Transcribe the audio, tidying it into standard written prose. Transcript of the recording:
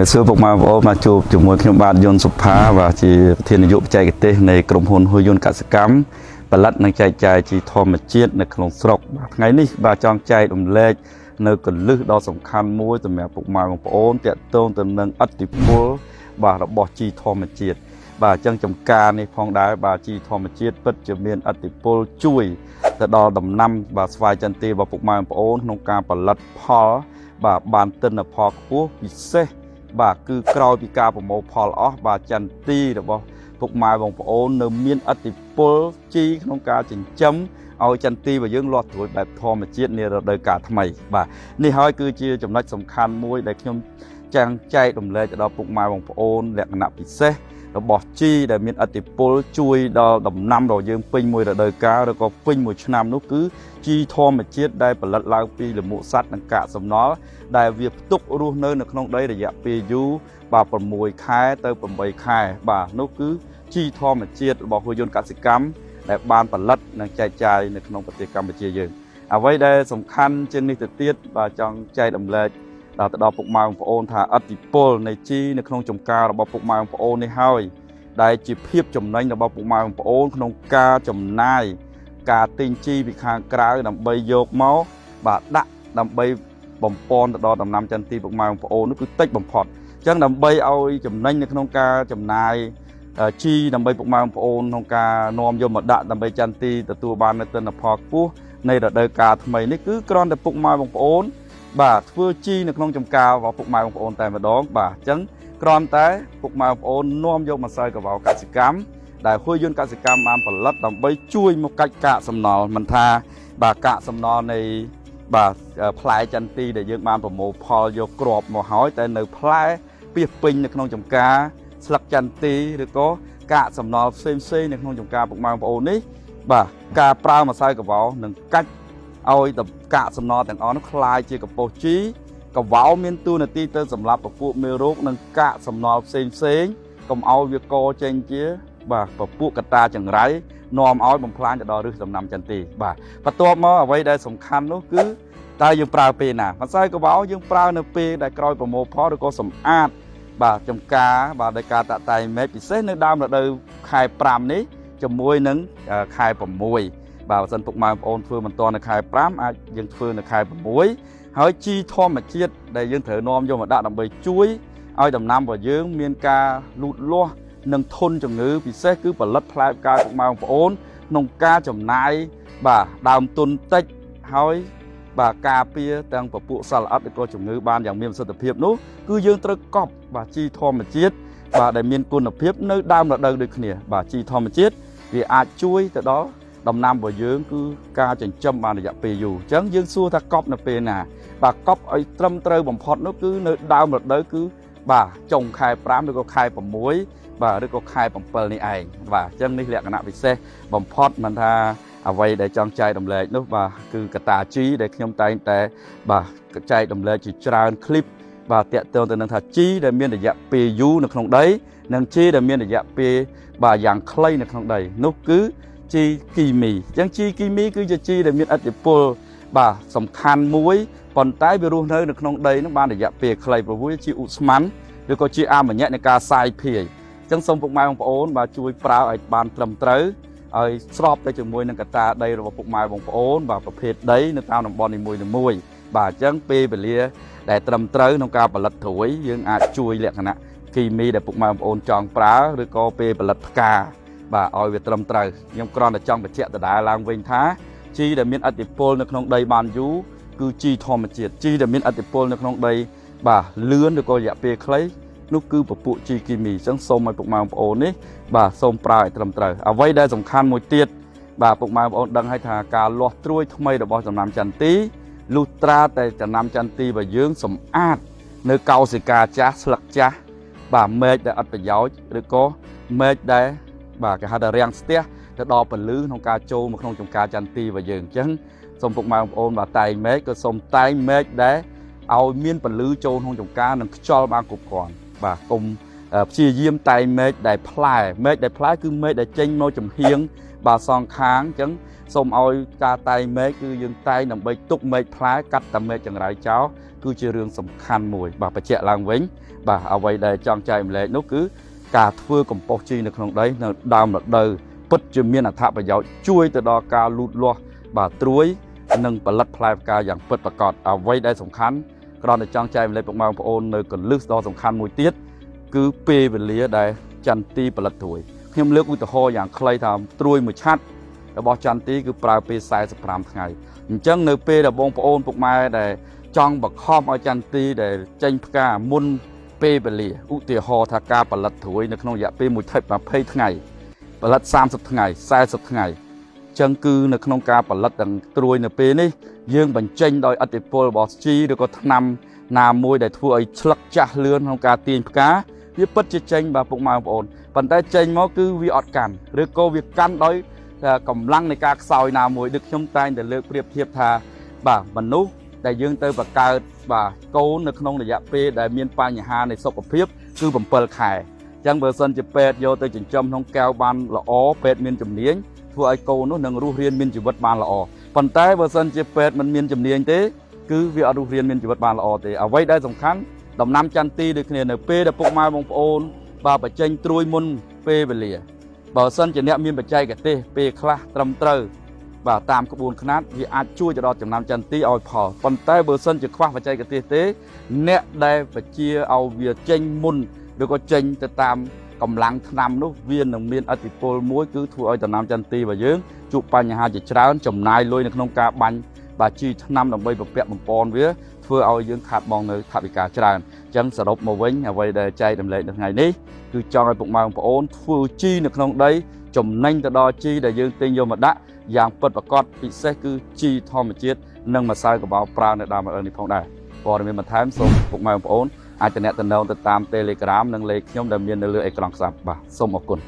Xưa phục mà vô mà chụp chụp một cái bạn yon sụp phá và chỉ thiên dụng chạy cái tên nàyក្រុម ហ៊ុន hồi yon cả sự cắm và lật năng chạy chỉ thò mà chếtในក្នុងស្រុកថ្ងៃនេះបាទចង់ចែករំលែកនៅកលឹះដ៏សំខាន់មួយសម្រាប់ពុកម៉ែបងប្អូនតាក់ទងទៅនឹងអតិពលបាទរបស់ជីធម្មជាតិបាទអញ្ចឹងចំការនេះផងដែរបាទជីធម្មជាតិពិតជាមានអតិពលជួយទៅដល់ដំណាំបាទស្វាយចន្ទីរបស់ពុកម៉ែបងប្អូនក្នុងការផលិតផលបាទបានទិន្នផលខ្ពស់ពិសេសបាទគឺក្រោយពីការប្រមូលផលអស់បាទចន្ទីរបស់ពុកម៉ែបងប្អូននៅមានអតិពលជីក្នុងការចិញ្ចឹមឲ្យចន្ទីរបស់យើងលាស់ត្រួយបែបធម្មជាតិនារដូវកាលថ្មីបាទនេះហើយគឺជាចំណុចសំខាន់មួយដែលខ្ញុំចង់ចែករំលែកទៅដល់ពុកម៉ែបងប្អូនលក្ខណៈពិសេសរបស់ជីដែលមានអតិពលជួយដល់ដំណាំរបស់យើងពេញមួយរដូវកាលឬក៏ពេញមួយឆ្នាំនោះគឺជីធម្មជាតិដែលផលិតឡើងពីលម្អសត្វនិងកាកសំណល់ដែលវាផ្ទុករស់នៅក្នុងដីរយៈពេលយូរបាទ6ខែទៅ8ខែបាទនោះគឺជីធម្មជាតិរបស់ហ៊ុយយន្តកសិកម្មដែលបានផលិតនិងចែកចាយនៅក្នុងប្រទេសកម្ពុជាយើងអ្វីដែលសំខាន់ជាងនេះទៅទៀតបាទចង់ចែករំលែកដល់ពុកម៉ែបងប្អូនថាអតិពលនៃជីនៅក្នុងចំការរបស់ពុកម៉ែបងប្អូននេះហើយដែលជាភាពចំណេញរបស់ពុកម៉ែបងប្អូនក្នុងការចំណាយការទិញជីពីខាងក្រៅដើម្បីយកមកបាទដាក់ដើម្បីបំពន់ទៅដល់ដំណាំចន្ទីពុកម៉ែបងប្អូននោះគឺតិចបំផុតអញ្ចឹងដើម្បីឲ្យចំណេញនៅក្នុងការចំណាយជីដើម្បីពុកម៉ែបងប្អូនក្នុងការនាំយកមកដាក់ដើម្បីចន្ទីទទួលបាននូវទិន្នផលខ្ពស់នៃរដូវកាលថ្មីនេះគឺគ្រាន់តែពុកម៉ែបងប្អូនបាទធ្វើជីនៅក្នុងចំការរបស់ពុកម៉ែបងប្អូនតែម្ដងបាទអញ្ចឹងគ្រាន់តែពុកម៉ែបងប្អូននាំយកម្សៅកវ៉ាល់កសិកម្មដែលហ៊ុយយន្តកសិកម្មបានផលិតដើម្បីជួយមកកាច់កាកសំណល់មិនថាបាទកាកសំណល់នៃបាទផ្លែចន្ទីដែលយើងបានប្រមូលផលយកគ្រាប់មកហើយតែនៅផ្លែពាសពេញនៅក្នុងចំការស្លឹកចន្ទីឬក៏កាកសំណល់ផ្សេងៗនៅក្នុងចំការពុកម៉ែបងប្អូននេះបាទការប្រើម្សៅកវ៉ាល់នឹងកាច់ឲ្យកាកសំណល់ទាំងអស់នោះคล้ายជាកំប៉ុស្តជីកវ៉ាល់មានតួនាទីទៅសម្រាប់ពពួកមេរោគនិងកាកសំណល់ផ្សេងកុំឲ្យវាកចេញជាបាទពពួកកតាចង្រៃនាំឲ្យបំផ្លាញទៅដល់ឫសដំណាំចន្ទីបាទបន្ទាប់មកអ្វីដែលសំខាន់នោះគឺតើយើងប្រើពេលណាម្សៅកវ៉ាល់យើងប្រើនៅពេលដែលក្រោយប្រមូលផលឬក៏សម្អាតបាទចំការបាទដោយការតាក់តែងមែកពិសេសនៅដើមរដូវខែ5នេះជាមួយនឹងខែ6បាទបើសិនពុកម៉ែបងប្អូនធ្វើមិនទាន់នៅខែ5អាចយើងធ្វើនៅខែ6ហើយជីធម្មជាតិដែលយើងត្រូវនាំយកមកដាក់ដើម្បីជួយឲ្យដំណាំរបស់យើងមានការលូតលាស់និងធន់ជំងឺពិសេសគឺផលិតផ្លែផ្កាពុកម៉ែបងប្អូនក្នុងការចំណាយបាទដើមទុនតិចហើយបាទការពារទាំងពពួកសត្វល្អិតឬក៏ជំងឺបានយ៉ាងមានប្រសិទ្ធភាពនោះគឺយើងត្រូវកប់បាទជីធម្មជាតិបាទដែលមានគុណភាពនៅដើមរដូវដូចគ្នាបាទជីធម្មជាតិវាអាចជួយទៅដល់ដំណាំរបស់យើងគឺការចិញ្ចឹមបានរយៈពេលយូរអញ្ចឹងយើងសួរថាកប់នៅពេលណាបាទកប់ឲ្យត្រឹមត្រូវបំផុតនោះគឺនៅដើមរដូវគឺបាទចុងខែ5ឬក៏ខែ6បាទឬក៏ខែ7នេះឯងបាទអញ្ចឹងនេះលក្ខណៈពិសេសបំផុតមិនថាអ្វីដែលចង់ចែករំលែកនោះបាទគឺកតាជីដែលខ្ញុំតែងតែបាទចែករំលែកជាច្រើនคลิปបាទតាក់ទងទៅនឹងថាជីដែលមានរយៈពេលយូរនៅក្នុងដីនិងជីដែលមានរយៈពេលបាទយ៉ាងខ្លីនៅក្នុងដីនោះគឺជីគីមីអញ្ចឹងជីគីមីគឺជាជីដែលមានឥទ្ធិពលបាទសំខាន់មួយប៉ុន្តែវារស់នៅក្នុងដីនោះបានរយៈពេលខ្លីព្រោះវាជាឧស្ម័នឬក៏ជាអាមញ្ញនៃការសាយភាយអញ្ចឹងសូមពុកម៉ែបងប្អូនបាទជួយប្រើឲ្យបានត្រឹមត្រូវឲ្យស្របទៅជាមួយនឹងកត្តាដីរបស់ពុកម៉ែបងប្អូនបាទប្រភេទដីនៅតាមតំបន់នីមួយៗបាទអញ្ចឹងពេលវេលាដែលត្រឹមត្រូវក្នុងការផលិតត្រួយយើងអាចជួយលក្ខណៈគីមីដែលពុកម៉ែបងប្អូនចង់ប្រើឬក៏ពេលផលិតផ្កាបាទឲ្យវាត្រឹមត្រូវខ្ញុំគ្រាន់តែចង់បញ្ជាក់ដដែលឡើងវិញថាជីដែលមានឥទ្ធិពលនៅក្នុងដីបានយូរគឺជីធម្មជាតិជីដែលមានឥទ្ធិពលនៅក្នុងដីបាទលឿនឬក៏រយៈពេលខ្លីនោះគឺពពួកជីគីមីអញ្ចឹងសូមឲ្យពុកម៉ែបងប្អូននេះបាទសូមប្រើឲ្យត្រឹមត្រូវអ្វីដែលសំខាន់មួយទៀតបាទពុកម៉ែបងប្អូនដឹងហើយថាការលាស់ត្រួយថ្មីរបស់ដំណាំចន្ទីលុះត្រាតែដំណាំចន្ទីរបស់យើងសម្អាតនៅកោសិកាចាស់ស្លឹកចាស់បាទមែកដែលអត់ប្រយោជន៍ឬក៏មែកដែលបាទគេហៅថារាំងស្ទះទៅដល់ពលឺក្នុងការចូលមកក្នុងចំការចន្ទីរបស់យើងអញ្ចឹងសូមពុកម៉ែបងប្អូនបាទតែងមែកក៏សូមតែងមែកដែលឲ្យមានពលឺចូលក្នុងចំការនិងខ្យល់បានគ្រប់គ្រាន់បាទកុំព្យាយាមតែងមែកដែលផ្លែមែកដែលផ្លែគឺមែកដែលចេញមកចំហៀងបាទសងខាងអញ្ចឹងសូមឲ្យការតែងមែកគឺយើងតែងដើម្បីទុកមែកផ្លែកាត់តែមែកចង្រៃចោលគឺជារឿងសំខាន់មួយបាទបញ្ជាក់ឡើងវិញ bà ở vậy đây chọn chạy lại nó cứ cả thưa cầm bọc chi được không đấy nó đam là đời bất chịu miên là tháp và giáo chui từ đó ca lụt lo bà truối nâng bà lật plei ca dạng bất bà cọt ở vậy đây sòng khán còn để chọn chạy lại bọc màu ôn nơi cần lướt đó sòng khán mùi tiết cứ pê về lía đây chăn ti bà lật tuổi khiêm lướt ui tờ ho dạng clay tham truối một chátแล้วบอจันตีคือปลายปีสายสปรามไงจังเนื้อเปย์แต่บงปอนปกมาแต่จองบักข้อมเอาจันตีแต่เจนพกามุนเปย์ไปเลยอุติหอทากาปลัดถวยในขนมยาเปย์มุยไทยมาเพย์ทั้งไงปลัด30 ไงสาย10 ไงจังคือในขนมกาปลัดดังตรวยในเปย์นี่ยื่นบันเจนโดยอติโพลบอสจีแล้วก็นำนามวยแต่ทั่วไอ้ฉลักจ่าเลือนของการตีนพกายึดปัจจัยเจนแบบปกมาปอนปัจจัยเจนมันคือวิอดกันหรือก็วิกันโดยกำลังในการซอยนามวยดึกชมใจแต่เลือกเปรียบเทียบทาบ่าบรรลุแต่ยื่นเตยปากกาบ่าโกนในขนมระยะเปย์แต่เมียนปลายหาในศพเพียบคือผมเปิดไข่จังเบอร์ซันจะเป็ดโยเตยจินจมท้องแก้วบานละอ้อเป็ดเมียนจำเนียงทั่วไอโกนู้นหนึ่งรูเรียนเมียนจิวัดบานละอ้อปันใต้เบอร์ซันจะเป็ดมันเมียนจำเนียงเต้คือวิอารูเรียนเมียนจิวัดบานละอ้อเต้เอาไว้ได้สำคัญดำน้ำจันตีเด็กเนี่ยเปย์แต่พวกมาบงโอนบ่าปัจจัยตรุยมุนเปย์ไปเลยบ่าวสันจะเนี่ยมีปัจจัยกับเต้เปคลาตรำเตอบ่าวตามขบวนคณะวิอาจช่วยจะรอจำนำจันตีเอาพอปันใต้บ่าวสันจะคว้าปัจจัยกับเต้เนี่ยได้ปัจจัยเอาเวียเจงมุนโดยก็เจงจะตามกำลังนำนุเวียนหนึ่งเมียนอติโพลมวยคือทั่วเอาจำนำจันตีบ่าเยอะจุปัญญาจะช้าจำนายลอยในขนมกาบันบ่าจีนำดอกใบแบบแปะบปอนเวียเพื่อเอายื่นขาดมองในทับิกาจราจังสรุปมาเว้นเอาไว้ได้ใจดำเนินในไงนี้คือจองไอ้พวกมาของโอนฟูจีในขนมได้จมนั่งตะดอจีได้ยื่นเตียงโยมดะอย่างเปิดประกอบพิเศษคือจีทอมเจ็ดนั่งมาใส่กับเบาปลาในดาวมาในพงได้พอได้มาท้ายส่งพวกมาของโอนอาจจะแนะนำติดตามเทเลกราฟนั่งเล็กย่อมดำเนินในเรือไอกลองสับบ่าส่งออกกุล